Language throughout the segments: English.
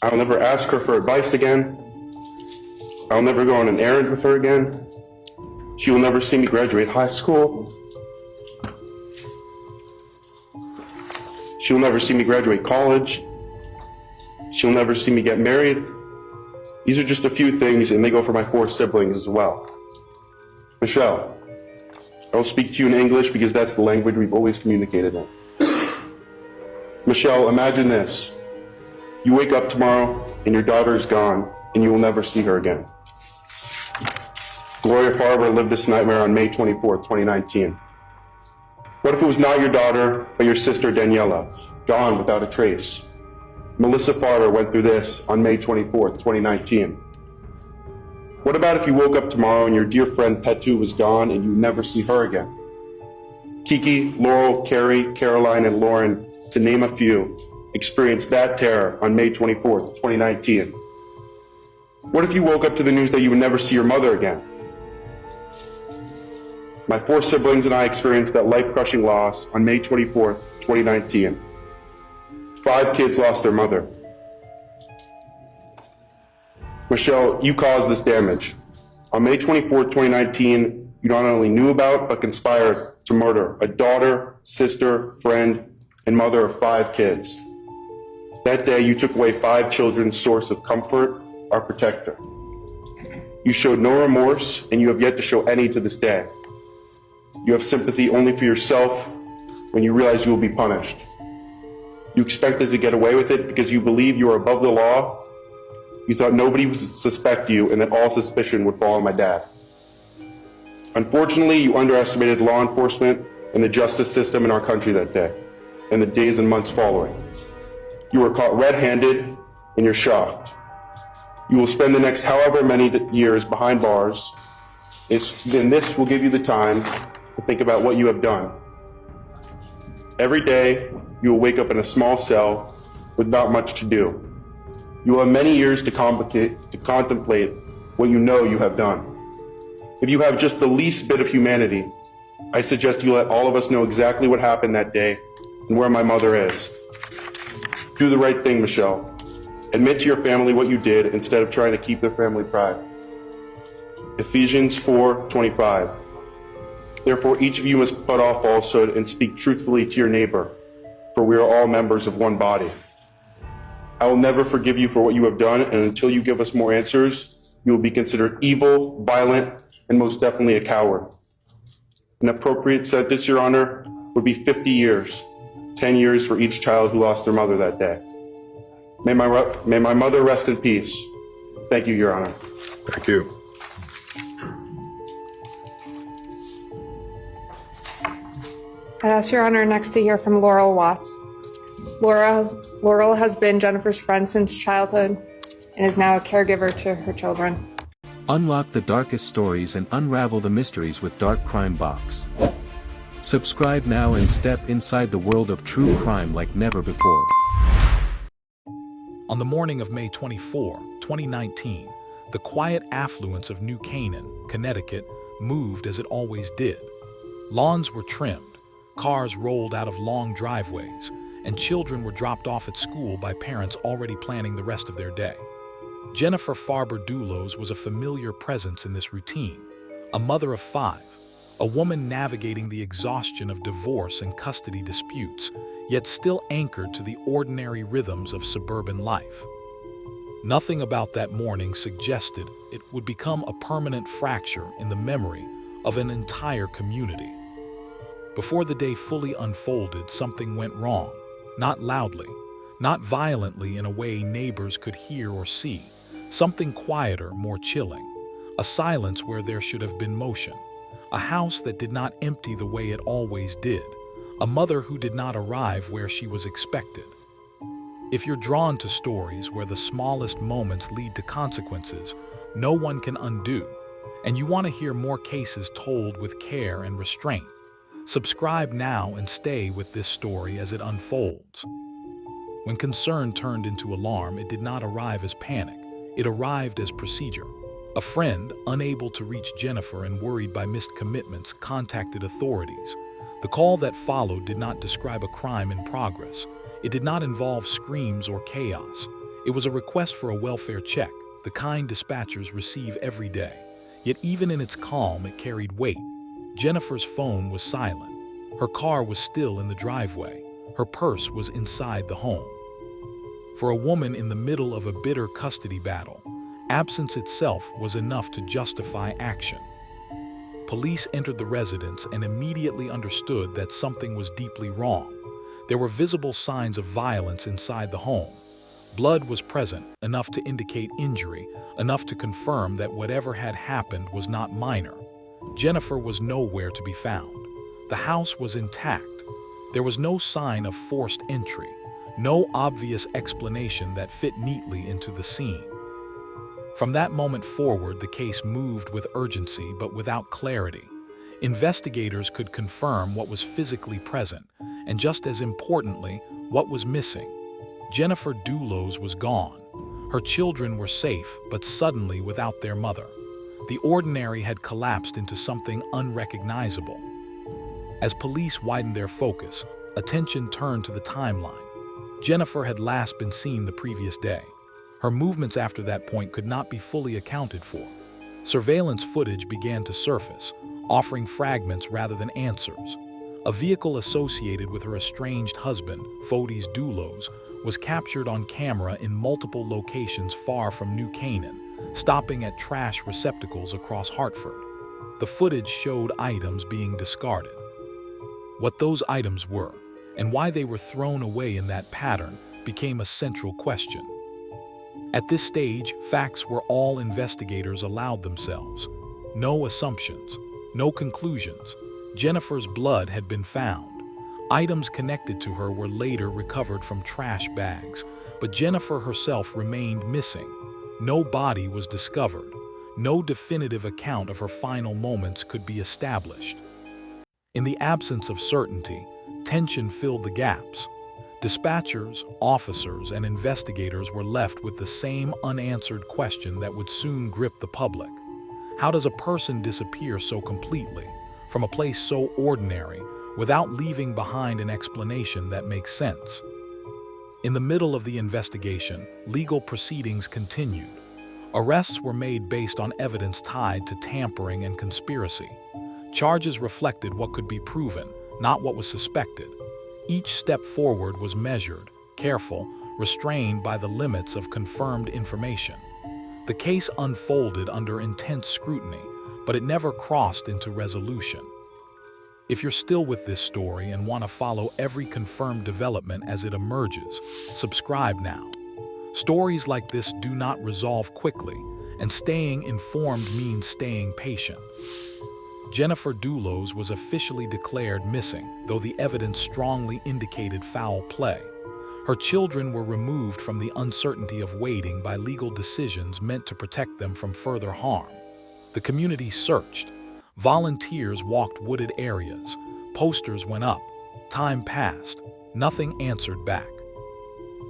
I'll never ask her for advice again. I'll never go on an errand with her again. She will never see me graduate high school. She will never see me graduate college. She'll never see me get married. These are just a few things, and they go for my 4 siblings as well. Michelle, I will speak to you in English because that's the language we've always communicated in. Michelle, imagine this. You wake up tomorrow and your daughter is gone and you will never see her again. Gloria Farber lived this nightmare on May 24th, 2019. What if it was not your daughter, but your sister Daniela, gone without a trace? Melissa Farber went through this on May 24th, 2019. What about if you woke up tomorrow and your dear friend Petu was gone and you never see her again? Kiki, Laurel, Carrie, Caroline, and Lauren, to name a few, experienced that terror on May 24th, 2019. What if you woke up to the news that you would never see your mother again? My 4 siblings and I experienced that life-crushing loss on May 24th, 2019. 5 kids lost their mother. Michelle, you caused this damage. On May 24th, 2019, you not only knew about, but conspired to murder a daughter, sister, friend, and mother of 5 kids. That day, you took away 5 children's source of comfort, our protector. You showed no remorse, and you have yet to show any to this day. You have sympathy only for yourself when you realize you will be punished. You expected to get away with it because you believe you are above the law. You thought nobody would suspect you and that all suspicion would fall on my dad. Unfortunately, you underestimated law enforcement and the justice system in our country that day and the days and months following. You were caught red-handed and you're shocked. You will spend the next however many years behind bars, and this will give you the time to think about what you have done. Every day, you will wake up in a small cell with not much to do. You will have many years to contemplate what you know you have done. If you have just the least bit of humanity, I suggest you let all of us know exactly what happened that day and where my mother is. Do the right thing, Michelle. Admit to your family what you did instead of trying to keep their family pride. Ephesians 4:25. Therefore, each of you must put off falsehood and speak truthfully to your neighbor, for we are all members of one body. I will never forgive you for what you have done, and until you give us more answers, you will be considered evil, violent, and most definitely a coward. An appropriate sentence, Your Honor, would be 50 years, 10 years for each child who lost their mother that day. May my mother rest in peace. Thank you, Your Honor. Thank you. I'd ask Your Honor next to hear from Laurel Watts. Laurel has been Jennifer's friend since childhood and is now a caregiver to her children. Unlock the darkest stories and unravel the mysteries with Dark Crime Box. Subscribe now and step inside the world of true crime like never before. On the morning of May 24, 2019, the quiet affluence of New Canaan, Connecticut, moved as it always did. Lawns were trimmed, cars rolled out of long driveways, and children were dropped off at school by parents already planning the rest of their day. Jennifer Farber Dulos was a familiar presence in this routine, a mother of 5, a woman navigating the exhaustion of divorce and custody disputes, yet still anchored to the ordinary rhythms of suburban life. Nothing about that morning suggested it would become a permanent fracture in the memory of an entire community. Before the day fully unfolded, something went wrong, not loudly, not violently in a way neighbors could hear or see, something quieter, more chilling, a silence where there should have been motion, a house that did not empty the way it always did, a mother who did not arrive where she was expected. If you're drawn to stories where the smallest moments lead to consequences no one can undo, and you want to hear more cases told with care and restraint, subscribe now and stay with this story as it unfolds. When concern turned into alarm, it did not arrive as panic. It arrived as procedure. A friend, unable to reach Jennifer and worried by missed commitments, contacted authorities. The call that followed did not describe a crime in progress. It did not involve screams or chaos. It was a request for a welfare check, the kind dispatchers receive every day. Yet even in its calm, it carried weight. Jennifer's phone was silent. Her car was still in the driveway. Her purse was inside the home. For a woman in the middle of a bitter custody battle, absence itself was enough to justify action. Police entered the residence and immediately understood that something was deeply wrong. There were visible signs of violence inside the home. Blood was present, enough to indicate injury, enough to confirm that whatever had happened was not minor. Jennifer was nowhere to be found. The house was intact. There was no sign of forced entry, no obvious explanation that fit neatly into the scene. From that moment forward, the case moved with urgency but without clarity. Investigators could confirm what was physically present, and just as importantly, what was missing. Jennifer Dulos was gone. Her children were safe, but suddenly without their mother. The ordinary had collapsed into something unrecognizable. As police widened their focus, attention turned to the timeline. Jennifer had last been seen the previous day. Her movements after that point could not be fully accounted for. Surveillance footage began to surface, offering fragments rather than answers. A vehicle associated with her estranged husband, Fotis Dulos, was captured on camera in multiple locations far from New Canaan, stopping at trash receptacles across Hartford. The footage showed items being discarded. What those items were, and why they were thrown away in that pattern, became a central question. At this stage, facts were all investigators allowed themselves. No assumptions, no conclusions. Jennifer's blood had been found. Items connected to her were later recovered from trash bags, but Jennifer herself remained missing. No body was discovered. No definitive account of her final moments could be established. In the absence of certainty, tension filled the gaps. Dispatchers, officers, and investigators were left with the same unanswered question that would soon grip the public. How does a person disappear so completely, from a place so ordinary, without leaving behind an explanation that makes sense? In the middle of the investigation, legal proceedings continued. Arrests were made based on evidence tied to tampering and conspiracy. Charges reflected what could be proven, not what was suspected. Each step forward was measured, careful, restrained by the limits of confirmed information. The case unfolded under intense scrutiny, but it never crossed into resolution. If you're still with this story and want to follow every confirmed development as it emerges, subscribe now. Stories like this do not resolve quickly, and staying informed means staying patient. Jennifer Dulos was officially declared missing, though the evidence strongly indicated foul play. Her children were removed from the uncertainty of waiting by legal decisions meant to protect them from further harm. The community searched. Volunteers walked wooded areas. Posters went up. Time passed. Nothing answered back.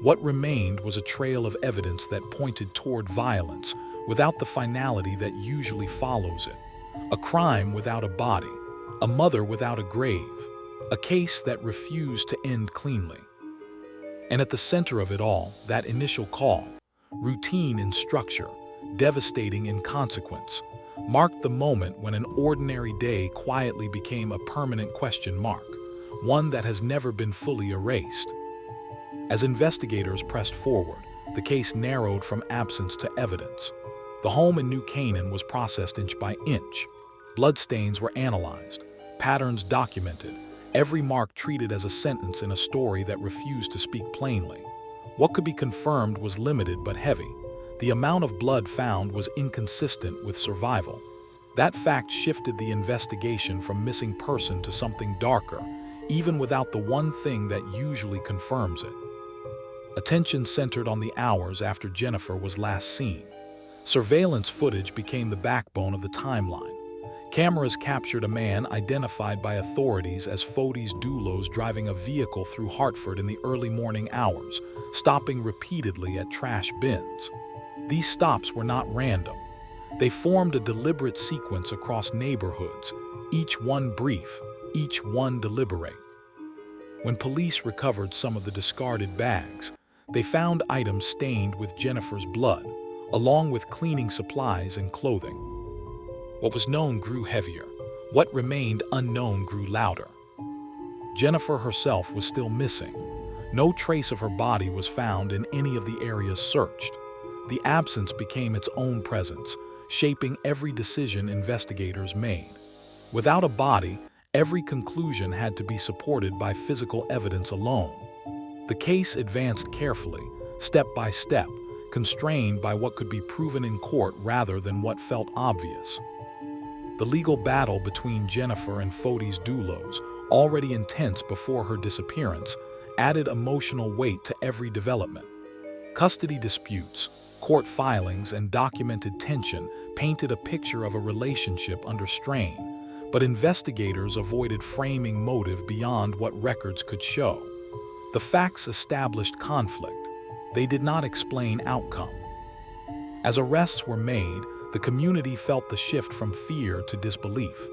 What remained was a trail of evidence that pointed toward violence without the finality that usually follows it. A crime without a body, a mother without a grave, a case that refused to end cleanly. And at the center of it all, that initial call, routine in structure, devastating in consequence, marked the moment when an ordinary day quietly became a permanent question mark, one that has never been fully erased. As investigators pressed forward, the case narrowed from absence to evidence. The home in New Canaan was processed inch by inch. Bloodstains were analyzed, patterns documented, every mark treated as a sentence in a story that refused to speak plainly. What could be confirmed was limited but heavy. The amount of blood found was inconsistent with survival. That fact shifted the investigation from missing person to something darker, even without the one thing that usually confirms it. Attention centered on the hours after Jennifer was last seen. Surveillance footage became the backbone of the timeline. Cameras captured a man identified by authorities as Fotis Dulos driving a vehicle through Hartford in the early morning hours, stopping repeatedly at trash bins. These stops were not random. They formed a deliberate sequence across neighborhoods, each one brief, each one deliberate. When police recovered some of the discarded bags, They found items stained with Jennifer's blood, along with cleaning supplies and clothing. What was known grew heavier. What remained unknown grew louder. Jennifer herself was still missing. No trace of her body was found in any of the areas searched. The absence became its own presence, shaping every decision investigators made. Without a body, every conclusion had to be supported by physical evidence alone. The case advanced carefully, step by step, constrained by what could be proven in court rather than what felt obvious. The legal battle between Jennifer and Farber Dulos, already intense before her disappearance, added emotional weight to every development. Custody disputes, court filings, and documented tension painted a picture of a relationship under strain, but investigators avoided framing motive beyond what records could show. The facts established conflict. They did not explain outcome. As arrests were made, the community felt the shift from fear to disbelief.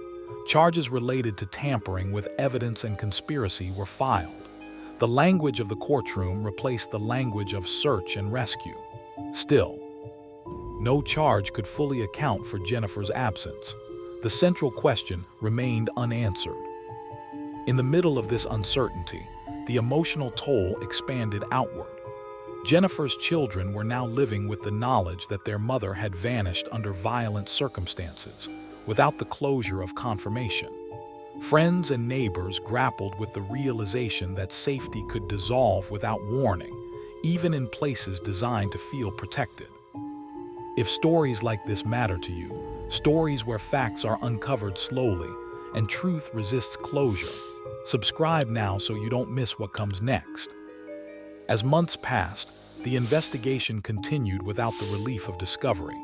Charges related to tampering with evidence and conspiracy were filed. The language of the courtroom replaced the language of search and rescue. Still, no charge could fully account for Jennifer's absence. The central question remained unanswered. In the middle of this uncertainty, the emotional toll expanded outward. Jennifer's children were now living with the knowledge that their mother had vanished under violent circumstances, without the closure of confirmation. Friends and neighbors grappled with the realization that safety could dissolve without warning, even in places designed to feel protected. If stories like this matter to you, stories where facts are uncovered slowly and truth resists closure, subscribe now so you don't miss what comes next. As months passed, the investigation continued without the relief of discovery.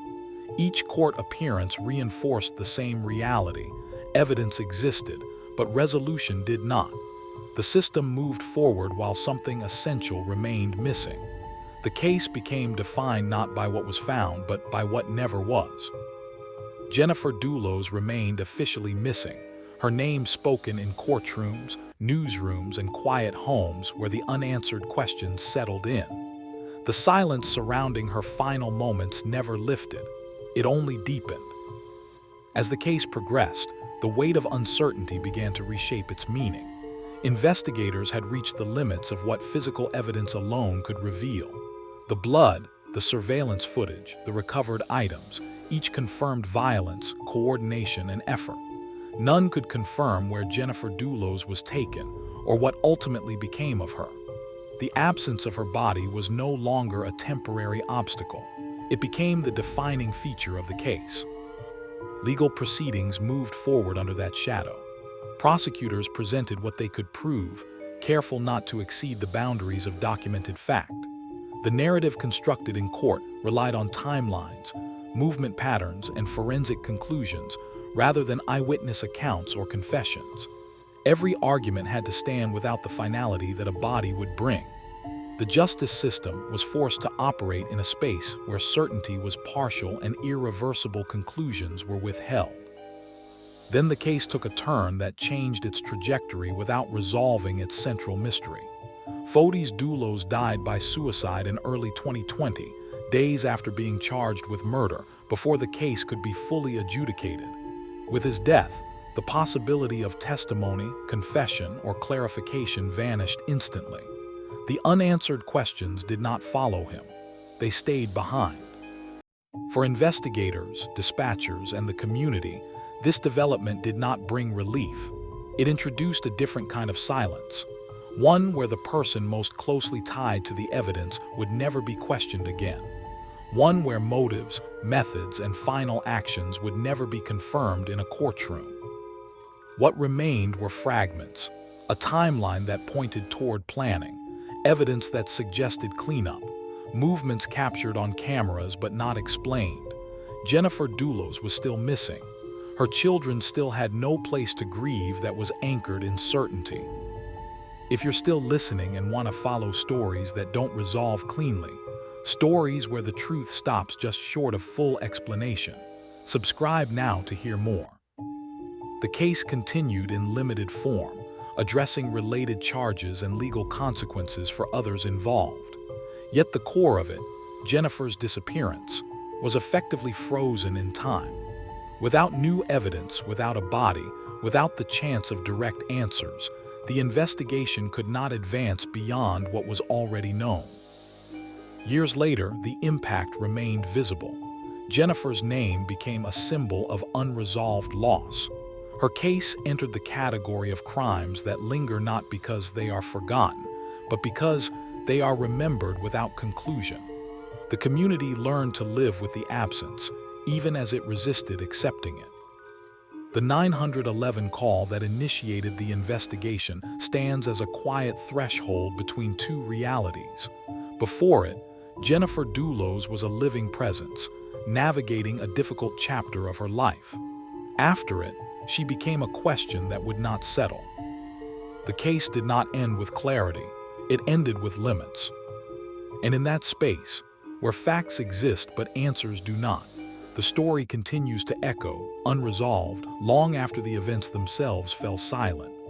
Each court appearance reinforced the same reality. Evidence existed, but resolution did not. The system moved forward while something essential remained missing. The case became defined not by what was found, but by what never was. Jennifer Dulos remained officially missing, her name spoken in courtrooms, newsrooms, and quiet homes where the unanswered questions settled in. The silence surrounding her final moments never lifted. It only deepened. As the case progressed, the weight of uncertainty began to reshape its meaning. Investigators had reached the limits of what physical evidence alone could reveal. The blood, the surveillance footage, the recovered items, each confirmed violence, coordination, and effort. None could confirm where Jennifer Dulos was taken or what ultimately became of her. The absence of her body was no longer a temporary obstacle. It became the defining feature of the case. Legal proceedings moved forward under that shadow. Prosecutors presented what they could prove, careful not to exceed the boundaries of documented fact. The narrative constructed in court relied on timelines, movement patterns, and forensic conclusions, rather than eyewitness accounts or confessions. Every argument had to stand without the finality that a body would bring. The justice system was forced to operate in a space where certainty was partial and irreversible conclusions were withheld. Then the case took a turn that changed its trajectory without resolving its central mystery. Farber Dulos died by suicide in early 2020, days after being charged with murder, before the case could be fully adjudicated. With his death, the possibility of testimony, confession, or clarification vanished instantly. The unanswered questions did not follow him. They stayed behind. For investigators, dispatchers, and the community, this development did not bring relief. It introduced a different kind of silence, one where the person most closely tied to the evidence would never be questioned again. One where motives, methods, and final actions would never be confirmed in a courtroom. What remained were fragments, a timeline that pointed toward planning, evidence that suggested cleanup, movements captured on cameras but not explained. Jennifer Dulos was still missing. Her children still had no place to grieve that was anchored in certainty. If you're still listening and want to follow stories that don't resolve cleanly, stories where the truth stops just short of full explanation, subscribe now to hear more. The case continued in limited form, addressing related charges and legal consequences for others involved. Yet the core of it, Jennifer's disappearance, was effectively frozen in time. Without new evidence, without a body, without the chance of direct answers, the investigation could not advance beyond what was already known. Years later, the impact remained visible. Jennifer's name became a symbol of unresolved loss. Her case entered the category of crimes that linger not because they are forgotten, but because they are remembered without conclusion. The community learned to live with the absence, even as it resisted accepting it. The 911 call that initiated the investigation stands as a quiet threshold between two realities. Before it, Jennifer Dulos was a living presence, navigating a difficult chapter of her life. After it, she became a question that would not settle. The case did not end with clarity, it ended with limits. And in that space, where facts exist but answers do not, the story continues to echo, unresolved, long after the events themselves fell silent.